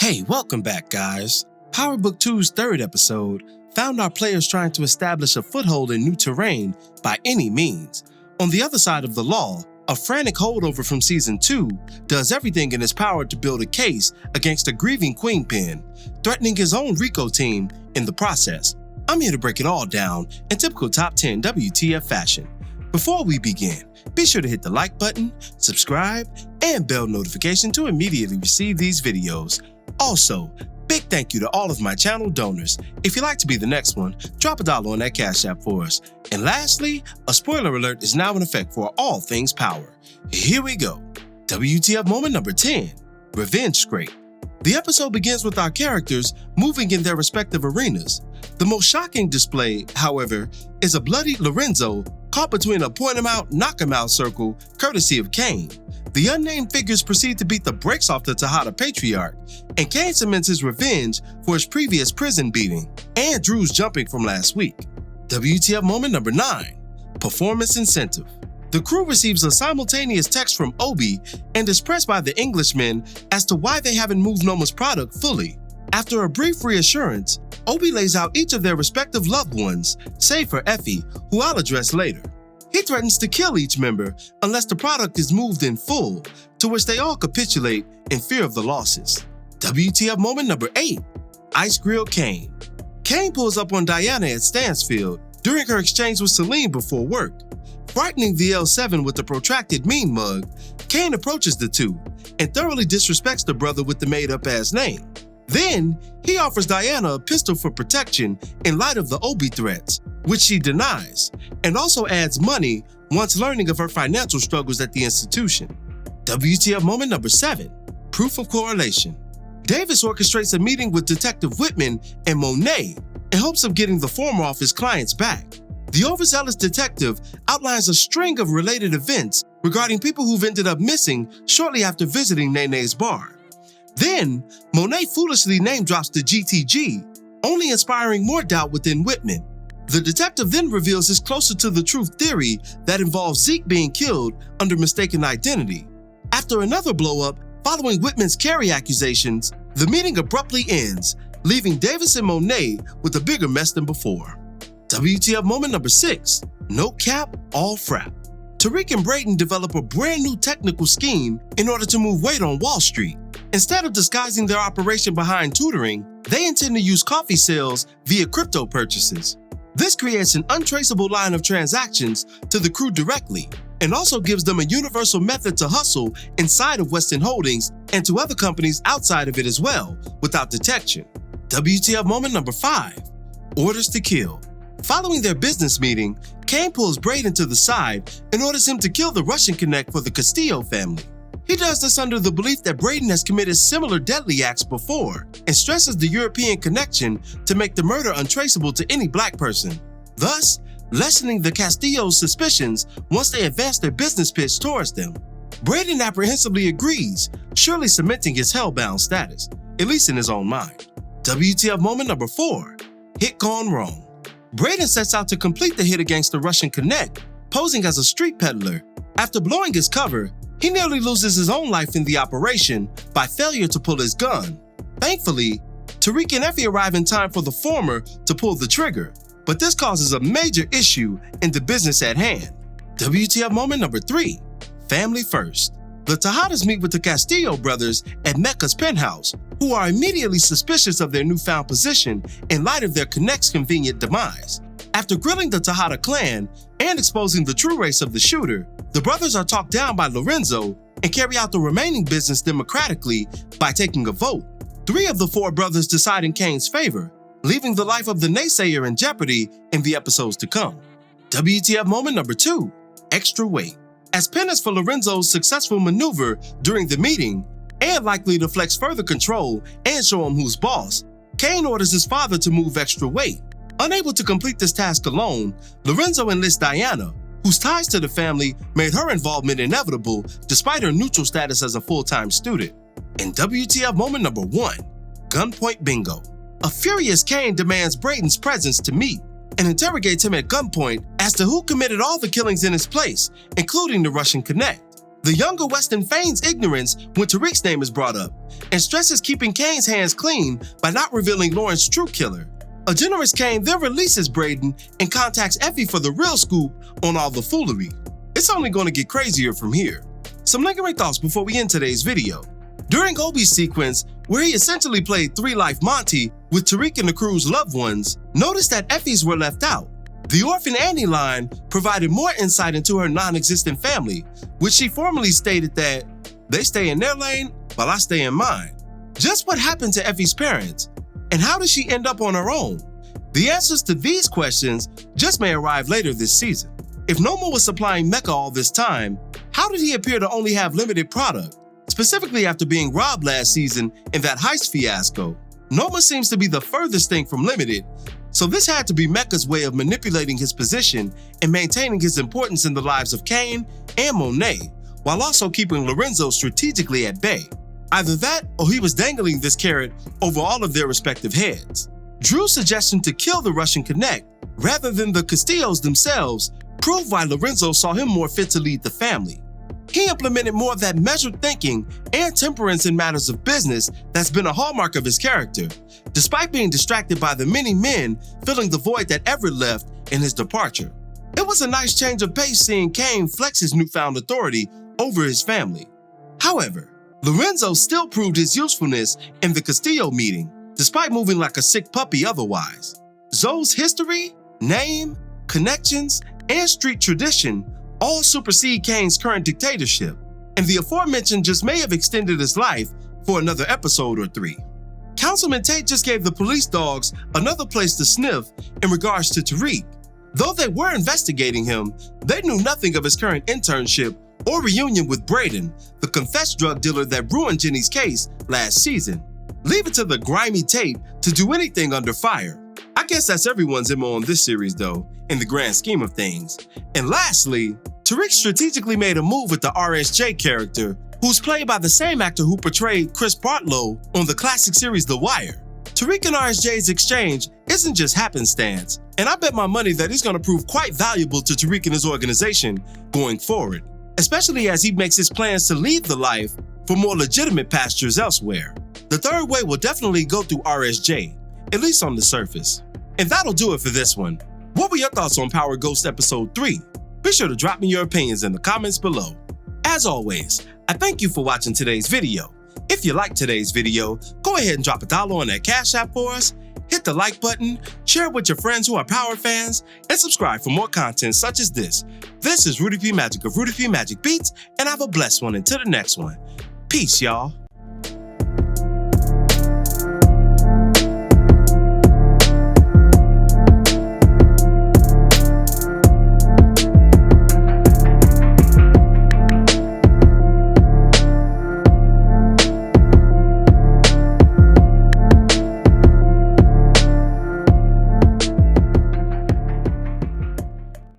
Hey, welcome back, guys. Power Book 2's third episode found our players trying to establish a foothold in new terrain by any means. On the other side of the law, a frantic holdover from Season 2 does everything in his power to build a case against a grieving Queenpin, threatening his own Rico team in the process. I'm here to break it all down in typical Top 10 WTF fashion. Before we begin, be sure to hit the like button, subscribe, and bell notification to immediately receive these videos. Also, big thank you to all of my channel donors. If you'd like to be the next one, drop $1 on that Cash App for us. And lastly, a spoiler alert is now in effect for all things power. Here we go. WTF Moment Number 10, Revenge Scrape. The episode begins with our characters moving in their respective arenas. The most shocking display, however, is a bloody Lorenzo caught between a point him out, knock him out circle, courtesy of Kane. The unnamed figures proceed to beat the brakes off the Tejada patriarch, and Kane cements his revenge for his previous prison beating and Drew's jumping from last week. WTF Moment Number 9, Performance Incentive. The crew receives a simultaneous text from Obi and is pressed by the Englishmen as to why they haven't moved Noma's product fully. After a brief reassurance, Obi lays out each of their respective loved ones, save for Effie, who I'll address later. He threatens to kill each member unless the product is moved in full, to which they all capitulate in fear of the losses. WTF Moment Number 8, Ice Grill Kane. Kane pulls up on Diana at Stansfield during her exchange with Celine before work. Frightening the L7 with the protracted mean mug, Kane approaches the two and thoroughly disrespects the brother with the made-up-ass name. Then, he offers Diana a pistol for protection in light of the Obi threats, which she denies, and also adds money once learning of her financial struggles at the institution. WTF Moment Number 7, Proof of Correlation. Davis orchestrates a meeting with Detective Whitman and Monet in hopes of getting the former off his client's back. The overzealous detective outlines a string of related events regarding people who've ended up missing shortly after visiting Nene's bar. Then, Monet foolishly name-drops the GTG, only inspiring more doubt within Whitman. The detective then reveals his closer to the truth theory that involves Zeke being killed under mistaken identity. After another blow-up following Whitman's carry accusations, the meeting abruptly ends, leaving Davis and Monet with a bigger mess than before. WTF Moment Number 6, No Cap, All Frap. Tariq and Brayden develop a brand new technical scheme in order to move weight on Wall Street. Instead of disguising their operation behind tutoring, they intend to use coffee sales via crypto purchases. This creates an untraceable line of transactions to the crew directly, and also gives them a universal method to hustle inside of Weston Holdings and to other companies outside of it as well, without detection. WTF Moment Number 5, Orders to Kill. Following their business meeting, Kane pulls Brayden to the side and orders him to kill the Russian connect for the Castillo family. He does this under the belief that Brayden has committed similar deadly acts before and stresses the European connection to make the murder untraceable to any black person, thus lessening the Castillo's suspicions once they advance their business pitch towards them. Brayden apprehensively agrees, surely cementing his hellbound status, at least in his own mind. WTF Moment Number 4, Hit Gone Wrong. Brayden sets out to complete the hit against the Russian connect, posing as a street peddler. After blowing his cover, he nearly loses his own life in the operation by failure to pull his gun. Thankfully, Tariq and Effie arrive in time for the former to pull the trigger, but this causes a major issue in the business at hand. WTF Moment Number 3, Family First. The Tejadas meet with the Castillo brothers at Mecca's penthouse, who are immediately suspicious of their newfound position in light of their connect's convenient demise. After grilling the Tejada clan and exposing the true race of the shooter, the brothers are talked down by Lorenzo and carry out the remaining business democratically by taking a vote. 3 of the 4 brothers decide in Kane's favor, leaving the life of the naysayer in jeopardy in the episodes to come. WTF Moment Number 2, Extra Weight. As penance for Lorenzo's successful maneuver during the meeting, and likely to flex further control and show him who's boss, Kane orders his father to move extra weight. Unable to complete this task alone, Lorenzo enlists Diana, whose ties to the family made her involvement inevitable despite her neutral status as a full-time student. And WTF Moment Number 1, Gunpoint Bingo. A furious Kane demands Brayden's presence to meet and interrogates him at gunpoint as to who committed all the killings in his place, including the Russian connect. The younger Weston feigns ignorance when Tariq's name is brought up and stresses keeping Kane's hands clean by not revealing Lauren's true killer. A generous Kane then releases Brayden and contacts Effie for the real scoop on all the foolery. It's only going to get crazier from here. Some lingering thoughts before we end today's video. During Obi's sequence, where he essentially played 3-Life Monty with Tariq and the crew's loved ones, notice that Effie's were left out. The Orphan Annie line provided more insight into her non-existent family, which she formally stated that they stay in their lane while I stay in mine. Just what happened to Effie's parents? And how did she end up on her own? The answers to these questions just may arrive later this season. If Noma was supplying Mecca all this time, how did he appear to only have limited product? Specifically after being robbed last season in that heist fiasco, Noma seems to be the furthest thing from limited, so this had to be Mecca's way of manipulating his position and maintaining his importance in the lives of Kane and Monet, while also keeping Lorenzo strategically at bay. Either that, or he was dangling this carrot over all of their respective heads. Drew's suggestion to kill the Russian Connect, rather than the Castillos themselves, proved why Lorenzo saw him more fit to lead the family. He implemented more of that measured thinking and temperance in matters of business that's been a hallmark of his character, despite being distracted by the many men filling the void that Everett left in his departure. It was a nice change of pace seeing Kane flex his newfound authority over his family. However, Lorenzo still proved his usefulness in the Castillo meeting, despite moving like a sick puppy otherwise. Zoe's history, name, connections, and street tradition all supersede Kane's current dictatorship, and the aforementioned just may have extended his life for another episode or 3. Councilman Tate just gave the police dogs another place to sniff in regards to Tariq. Though they were investigating him, they knew nothing of his current internship or reunion with Brayden, the confessed drug dealer that ruined Jenny's case last season. Leave it to the grimy Tate to do anything under fire. I guess that's everyone's MO on this series though, in the grand scheme of things. And lastly, Tariq strategically made a move with the Rsj character, who's played by the same actor who portrayed Chris Bartlow on the classic series The Wire. Tariq and Rsj's exchange isn't just happenstance, and I bet my money that he's going to prove quite valuable to Tariq and his organization going forward, especially as he makes his plans to leave the life for more legitimate pastures elsewhere. The third way will definitely go through Rsj, at least on the surface. And that'll do it for this one. What were your thoughts on Power Ghost Episode 3? Be sure to drop me your opinions in the comments below. As always, I thank you for watching today's video. If you liked today's video, go ahead and drop $1 on that Cash App for us, hit the like button, share it with your friends who are Power fans, and subscribe for more content such as this. This is Rudy P. Magic of Rudy P. Magic Beats, and have a blessed one until the next one. Peace, y'all.